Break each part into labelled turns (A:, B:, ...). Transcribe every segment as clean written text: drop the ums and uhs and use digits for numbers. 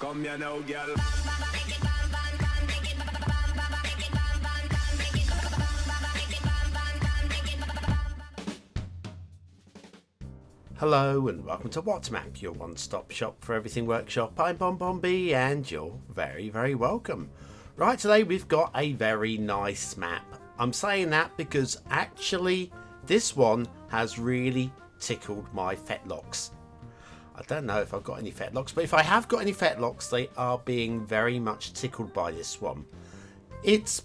A: Come here now, girl.
B: Hello and welcome to WhatMap, your one-stop shop for everything workshop. I'm BonBonB and you're very, very welcome. Right, today we've got a very nice map. I'm saying that because actually this one has really tickled my fetlocks. I don't know if I've got any fetlocks, but if I have got any fetlocks, they are being very much tickled by this one. It's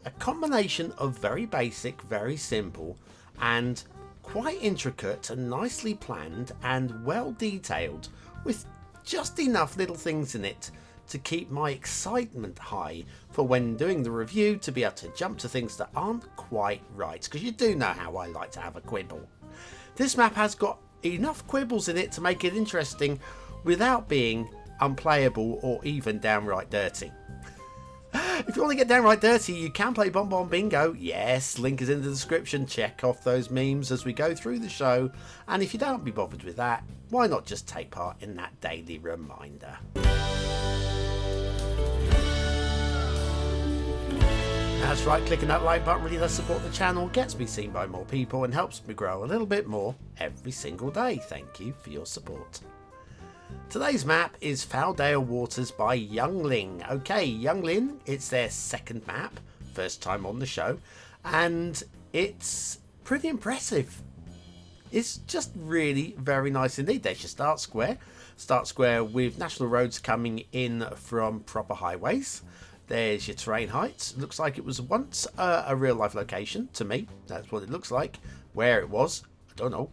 B: a combination of very basic, very simple, and quite intricate and nicely planned and well detailed, with just enough little things in it to keep my excitement high for when doing the review, to be able to jump to things that aren't quite right, because you do know how I like to have a quibble. This map has got enough quibbles in it to make it interesting without being unplayable or even downright dirty. If you want to get downright dirty, you can play BonBonBingo. Yes, link is in the description. Check off those memes as we go through the show. And if you don't be bothered with that, why not just take part in that daily reminder? That's right, clicking that like button really does support the channel, gets me seen by more people and helps me grow a little bit more every single day. Thank you for your support. Today's map is Faldale Waters by Youngling. Okay, Youngling, it's their second map, first time on the show, and it's pretty impressive. It's just really very nice indeed. There's your start square with national roads coming in from proper highways. There's your terrain heights. Looks like it was once a real life location to me. That's what it looks like. Where it was, I don't know.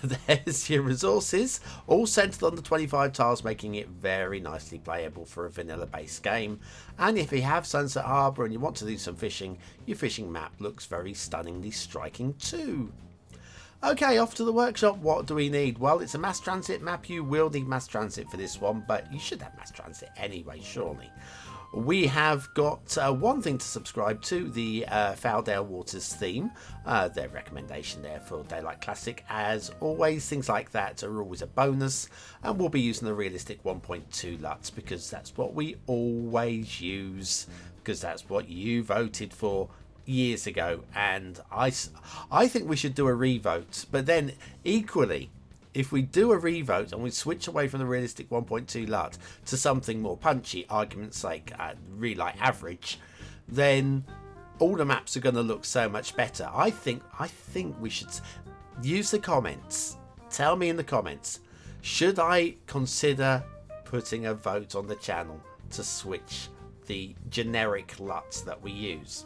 B: There's your resources, all centered on the 25 tiles, making it very nicely playable for a vanilla based game. And if you have Sunset Harbour and you want to do some fishing, your fishing map looks very stunningly striking too. Okay, off to the workshop. What do we need? Well, it's a mass transit map. You will need mass transit for this one, but you should have mass transit anyway, surely. We have got one thing to subscribe to, the Faodail Waters theme, their recommendation there for Daylight Classic. As always, things like that are always a bonus, and we'll be using the realistic 1.2 LUTs because that's what we always use, because that's what you voted for years ago, and I think we should do a revote. But then equally, if we do a revote and we switch away from the realistic 1.2 LUT to something more punchy, argument's sake, really like average, then all the maps are going to look so much better. I think we should use the comments. Tell me in the comments, should I consider putting a vote on the channel to switch the generic LUTs that we use?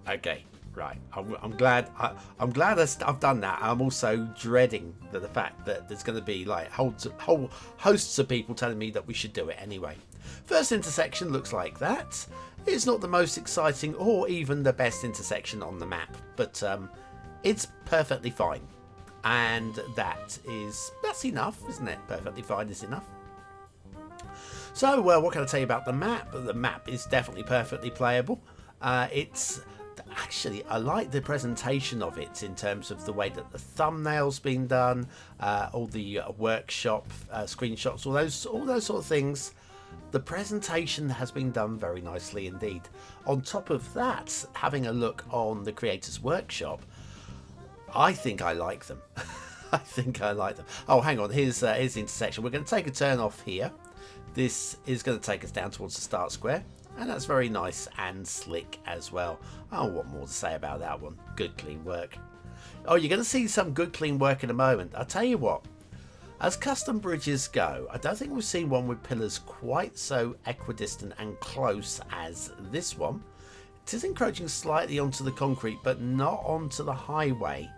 B: Okay, right. I'm glad I've done that. I'm also dreading the fact that there's going to be like whole hosts of people telling me that we should do it anyway. First intersection looks like that. It's not the most exciting or even the best intersection on the map, but it's perfectly fine. And that's enough, isn't it? Perfectly fine is enough. So, what can I tell you about the map? The map is definitely perfectly playable. Actually, I like the presentation of it in terms of the way that the thumbnail's been done, all the workshop screenshots, all those sort of things. The presentation has been done very nicely indeed. On top of that, having a look on the Creators Workshop, I think I like them. I think I like them. Oh, hang on, here's the intersection. We're going to take a turn off here. This is going to take us down towards the start square. And that's very nice and slick as well. Oh, what more to say about that one? Good clean work. Oh, you're going to see some good clean work in a moment. I'll tell you what, as custom bridges go, I don't think we've seen one with pillars quite so equidistant and close as this one. It is encroaching slightly onto the concrete, but not onto the highway.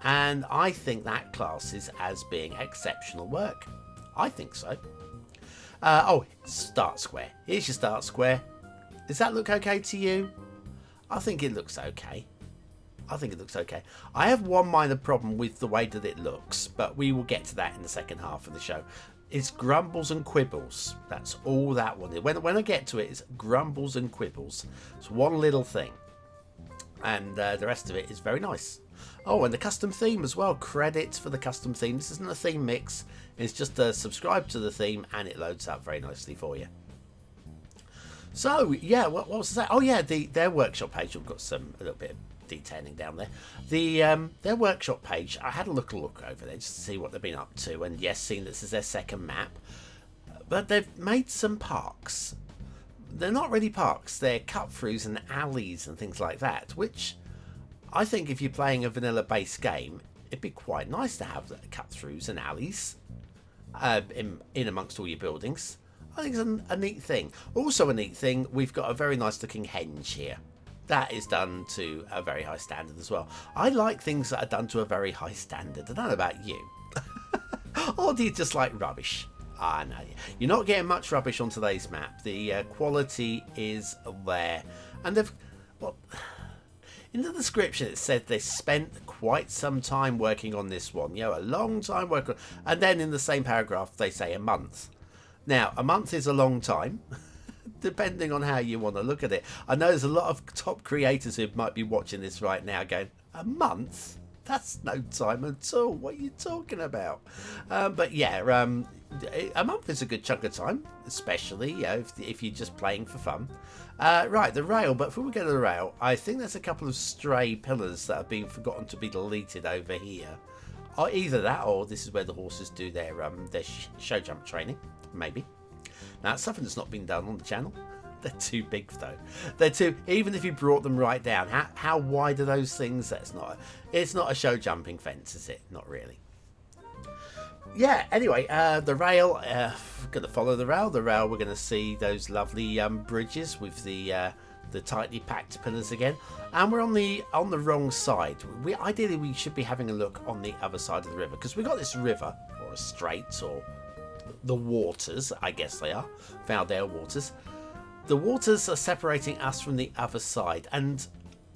B: And I think that classes as being exceptional work. I think so. Start square. Here's your start square. Does that look okay to you? I think it looks okay. I have one minor problem with the way that it looks, but we will get to that in the second half of the show. It's grumbles and quibbles. That's all that one is. When I get to it, it's grumbles and quibbles. It's one little thing. And the rest of it is very nice. Oh, and the custom theme as well. Credits for the custom theme. This isn't a theme mix. It's just subscribe to the theme and it loads up very nicely for you. So, yeah, what was that? Oh, yeah, their workshop page. We've got a little bit of detailing down there. Their workshop page, I had a look over there just to see what they've been up to. And yes, seeing this is their second map. But they've made some parks. They're not really parks. They're cut-throughs and alleys and things like that, which I think if you're playing a vanilla-based game, it'd be quite nice to have cut-throughs and alleys in amongst all your buildings. I think it's a neat thing. Also a neat thing, we've got a very nice looking henge here. That is done to a very high standard as well. I like things that are done to a very high standard. I don't know about you. Or do you just like rubbish? Ah, no. You're not getting much rubbish on today's map. The quality is there. And they've... Well, in the description it said they spent quite some time working on this one. You know, a long time working. And then in the same paragraph they say a month. Now, a month is a long time, depending on how you want to look at it. I know there's a lot of top creators who might be watching this right now going, a month? That's no time at all. What are you talking about? But yeah, a month is a good chunk of time, especially if you're just playing for fun. Right, the rail. But before we go to the rail, I think there's a couple of stray pillars that have been forgotten to be deleted over here. Or either that, or this is where the horses do their show jump training. Maybe. Now, it's something that's not been done on the channel. They're too big, though. They're too... Even if you brought them right down, how wide are those things? It's not a show jumping fence, is it? Not really. Yeah, anyway, the rail... going to follow the rail. The rail, we're going to see those lovely bridges with the tightly packed pillars again. And we're on the wrong side. Ideally, we should be having a look on the other side of the river, because we've got this river, or a strait, or... the waters, I guess they are, Faodail waters. The waters are separating us from the other side, and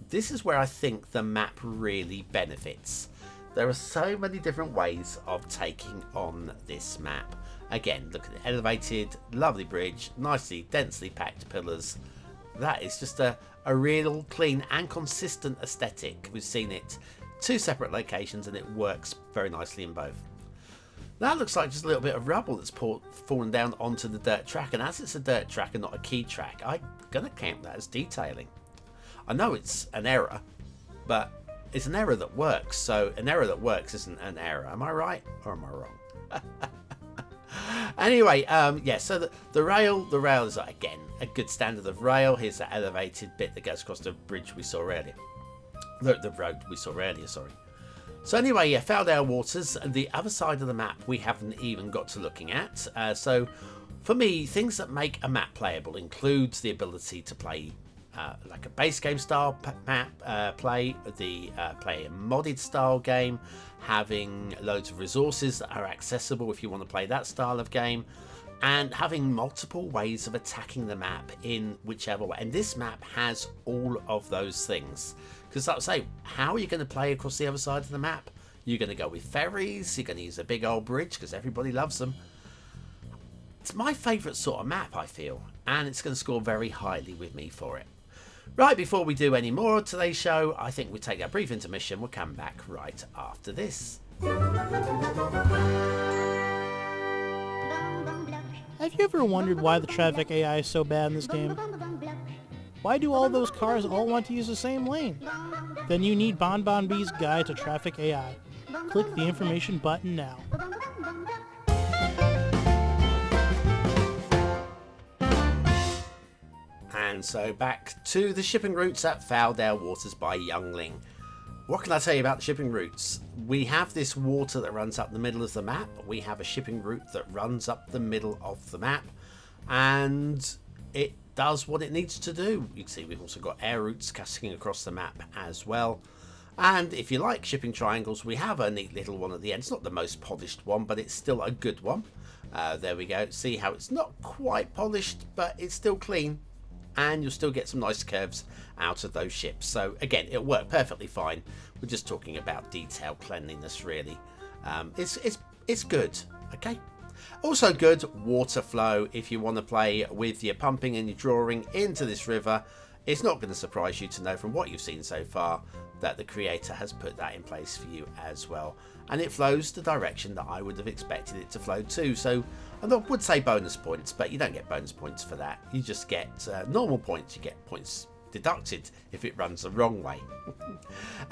B: this is where I think the map really benefits. There are so many different ways of taking on this map. Again, look at the elevated, lovely bridge, nicely, densely packed pillars. That is just a real clean and consistent aesthetic. We've seen it two separate locations and it works very nicely in both. That looks like just a little bit of rubble that's fallen down onto the dirt track, and as it's a dirt track and not a key track, I'm going to count that as detailing. I know it's an error, but it's an error that works, so an error that works isn't an error. Am I right or am I wrong? Anyway, yeah, so the rail is, again, a good standard of rail. Here's that elevated bit that goes across the bridge we saw earlier. The road we saw earlier, sorry. So anyway, yeah, Faldale waters, and the other side of the map we haven't even got to looking at. So for me, things that make a map playable includes the ability to play like a base game style map, play a modded style game, having loads of resources that are accessible if you want to play that style of game, and having multiple ways of attacking the map in whichever way. And this map has all of those things. Because like I say, how are you going to play across the other side of the map? You're going to go with ferries, you're going to use a big old bridge because everybody loves them. It's my favourite sort of map, I feel, and it's going to score very highly with me for it. Right, before we do any more of today's show, I think we'll take a brief intermission. We'll come back right after this.
A: Have you ever wondered why the traffic AI is so bad in this game? Why do all those cars all want to use the same lane? Then you need BonBonB's Guide to Traffic AI. Click the information button now.
B: And so back to the shipping routes at Faldale Waters by Youngling. What can I tell you about the shipping routes? We have this water that runs up the middle of the map. We have a shipping route that runs up the middle of the map. And it does what it needs to do. You can see we've also got air routes casting across the map as well. And if you like shipping triangles, we have a neat little one at the end. It's not the most polished one, but it's still a good one. There we go. See how it's not quite polished, but it's still clean. And you'll still get some nice curves out of those ships. So again, it'll work perfectly fine. We're just talking about detail cleanliness, really. It's good, okay? Also good water flow if you want to play with your pumping and your drawing into this river. It's not going to surprise you to know from what you've seen so far that the creator has put that in place for you as well. And it flows the direction that I would have expected it to flow to. So I would say bonus points, but you don't get bonus points for that. You just get normal points. You get points deducted if it runs the wrong way.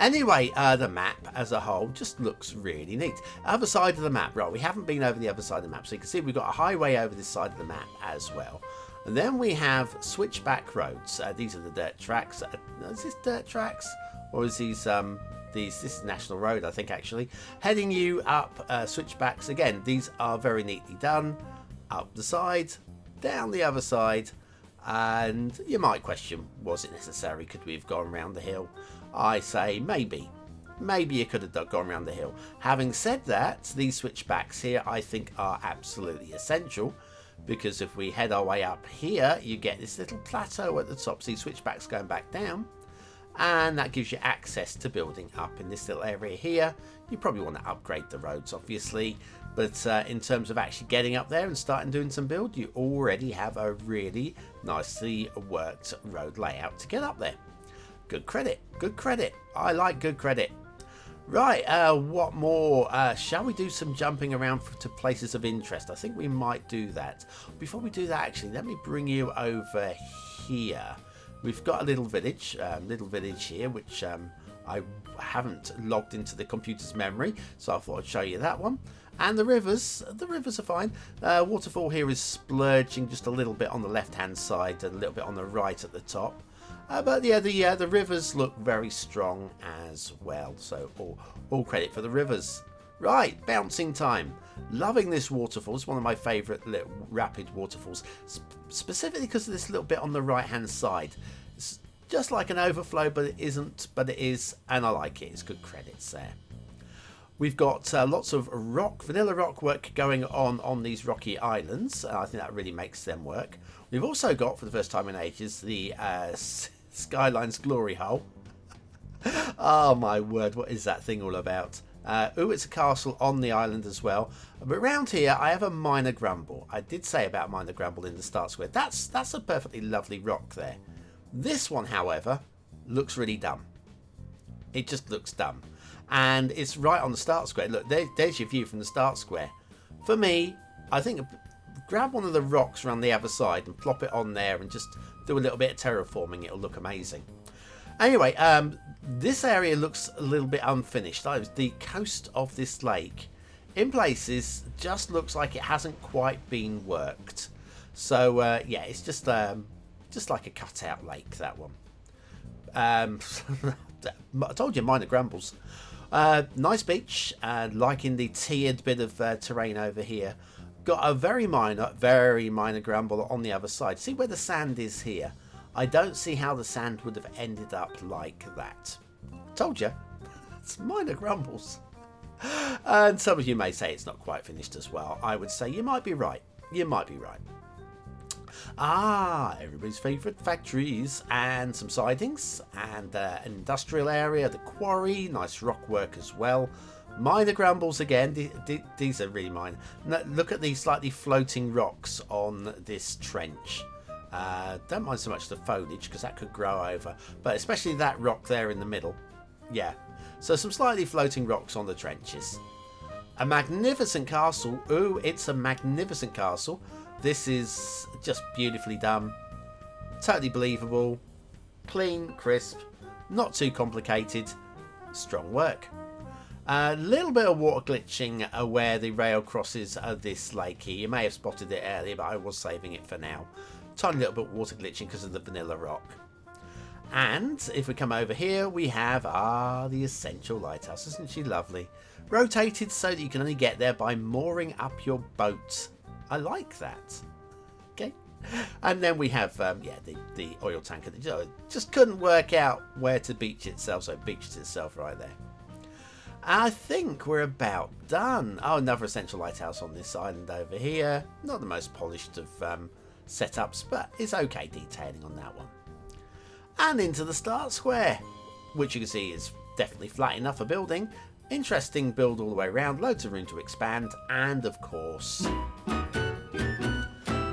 B: Anyway, the map as a whole just looks really neat. Other side of the map, right, we haven't been over the other side of the map, so you can see we've got a highway over this side of the map as well. And then we have switchback roads. These are the dirt tracks. Is this dirt tracks, or is these this is National Road, I think, actually, heading you up switchbacks again. These are very neatly done, up the side, down the other side. And you might question, was it necessary? Could we have gone around the hill? I say maybe. Maybe you could have gone around the hill. Having said that, these switchbacks here I think are absolutely essential, because if we head our way up here, you get this little plateau at the top. See, switchbacks going back down, and that gives you access to building up in this little area here. You probably want to upgrade the roads, obviously, but in terms of actually getting up there and starting doing some build, you already have a really nicely worked road layout to get up there. Good credit, good credit. I like good credit. Right, what more? Shall we do some jumping around to places of interest? I think we might do that. Before we do that, actually, let me bring you over here. We've got a little village here, which I haven't logged into the computer's memory, so I thought I'd show you that one. And the rivers are fine. Waterfall here is splurging just a little bit on the left-hand side and a little bit on the right at the top. But yeah, the rivers look very strong as well. So all credit for the rivers. Right, bouncing time. Loving this waterfall. It's one of my favourite little rapid waterfalls, specifically because of this little bit on the right-hand side. It's just like an overflow, but it isn't. But it is, and I like it. It's good credits there. We've got lots of vanilla rock work going on these rocky islands. I think that really makes them work. We've also got, for the first time in ages, the Skylines glory hole. Oh my word, what is that thing all about? It's a castle on the island as well. But around here, I have a minor grumble. I did say about minor grumble in the start square. That's a perfectly lovely rock there. This one, however, looks really dumb. It just looks dumb. And it's right on the start square. Look, there's your view from the start square. For me, I think grab one of the rocks around the other side and plop it on there and just do a little bit of terraforming. It'll look amazing. Anyway, this area looks a little bit unfinished. The coast of this lake, in places, just looks like it hasn't quite been worked. So, yeah, it's just like a cutout lake, that one. I told you, minor grumbles. Nice beach, liking the tiered bit of terrain over here. Got a very minor grumble on the other side. See where the sand is here? I don't see how the sand would have ended up like that. Told you, it's minor grumbles. And some of you may say it's not quite finished as well. I would say you might be right. You might be right. Everybody's favourite factories and some sidings and an industrial area, the quarry, nice rock work as well. Minor grumbles again, these are really minor. Look at these slightly floating rocks on this trench. Don't mind so much the foliage because that could grow over, but especially that rock there in the middle. Yeah, so some slightly floating rocks on the trenches. A magnificent castle. Ooh, it's a magnificent castle. This is just beautifully done, totally believable, clean, crisp, not too complicated, strong work. A little bit of water glitching where the rail crosses this lake here. You may have spotted it earlier, but I was saving it for now. Tiny little bit of water glitching because of the vanilla rock. And if we come over here, we have the essential lighthouse. Isn't she lovely? Rotated so that you can only get there by mooring up your boat. I like that. Okay. And then we have, the oil tanker that just couldn't work out where to beach itself, so it beached itself right there. I think we're about done. Oh, another essential lighthouse on this island over here. Not the most polished of setups, but it's okay detailing on that one. And into the start square, which you can see is definitely flat enough for building. Interesting build all the way around, loads of room to expand, and of course,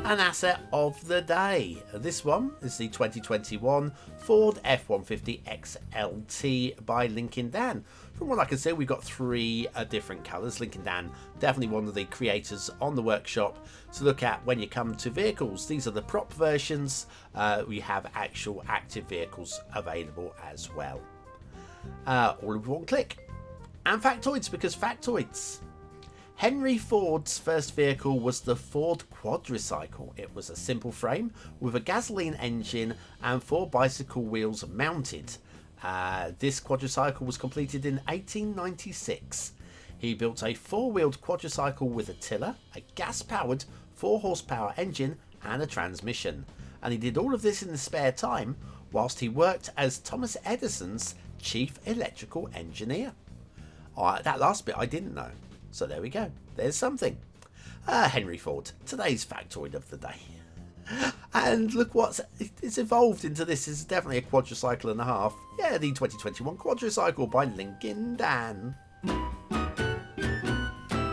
B: An asset of the day. This one is the 2021 Ford F-150 XLT by LinkingDan. From what I can see, we've got three different colours. LinkingDan, definitely one of the creators on the workshop to look at when you come to vehicles. These are the prop versions. We have actual active vehicles available as well. All with one click. And factoids, because factoids. Henry Ford's first vehicle was the Ford Quadricycle. It was a simple frame with a gasoline engine and 4 bicycle wheels mounted. This quadricycle was completed in 1896. He built a 4-wheeled quadricycle with a tiller, a gas-powered 4-horsepower engine and a transmission. And he did all of this in the spare time whilst he worked as Thomas Edison's chief electrical engineer. That last bit I didn't know. So there we go. There's something. Henry Ford, today's factoid of the day. And look it's evolved into this. Is definitely a quadricycle and a half. Yeah, the 2021 Quadricycle by LinkingDan.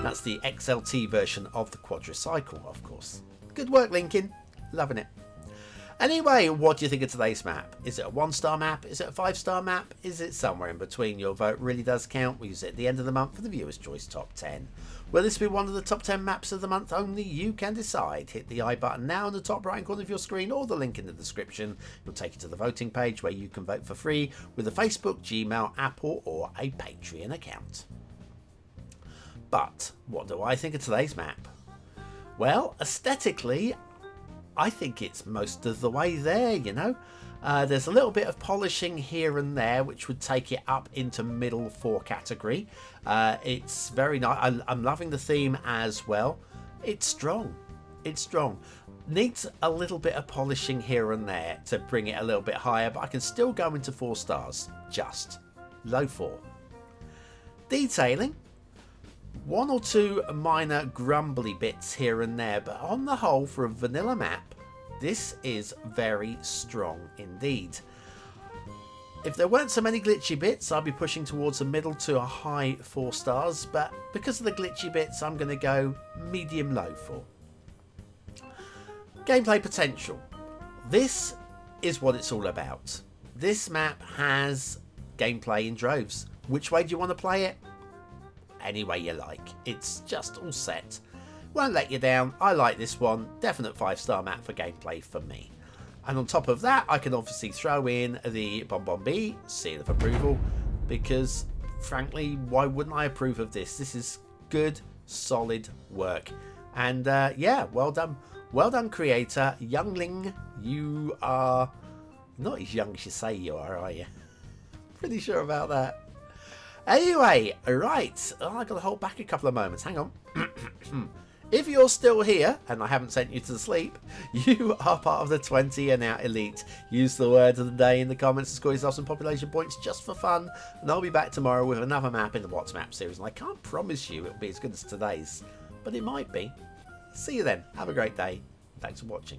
B: That's the XLT version of the quadricycle, of course. Good work, Linkin. Loving it. Anyway, what do you think of today's map? Is it a 1-star map? Is it a 5-star map? Is it somewhere in between? Your vote really does count. We use it at the end of the month for the Viewer's Choice Top 10. Will this be one of the top 10 maps of the month? Only you can decide. Hit the I button now in the top right corner of your screen or the link in the description. It'll take you to the voting page where you can vote for free with a Facebook, Gmail, Apple or a Patreon account. But what do I think of today's map? Well, aesthetically, I think it's most of the way there, you know. There's a little bit of polishing here and there, which would take it up into middle 4 category. It's very nice. I'm loving the theme as well. It's strong. It's strong. Needs a little bit of polishing here and there to bring it a little bit higher, but I can still go into 4 stars. Just low 4. Detailing. 1 or 2 minor grumbly bits here and there, but on the whole, for a vanilla map, this is very strong indeed. If there weren't so many glitchy bits, I'd be pushing towards a middle to a high 4 stars, but because of the glitchy bits, I'm going to go medium low 4. Gameplay potential. This is what it's all about. This map has gameplay in droves. Which way do you want to play it? Any way you like. It's just all set. Won't let you down. I like this one. Definite 5-star map for gameplay for me. And on top of that, I can obviously throw in the BonBonB seal of approval, because frankly, why wouldn't I approve of this? This is good, solid work. And yeah, well done. Well done, creator. Youngling, you are not as young as you say you are you? Pretty sure about that. Anyway, right, I've got to hold back a couple of moments. Hang on. If you're still here, and I haven't sent you to sleep, you are part of the 20 and out elite. Use the word of the day in the comments to score yourself some population points just for fun. And I'll be back tomorrow with another map in the What's Map series. And I can't promise you it'll be as good as today's, but it might be. See you then. Have a great day. Thanks for watching.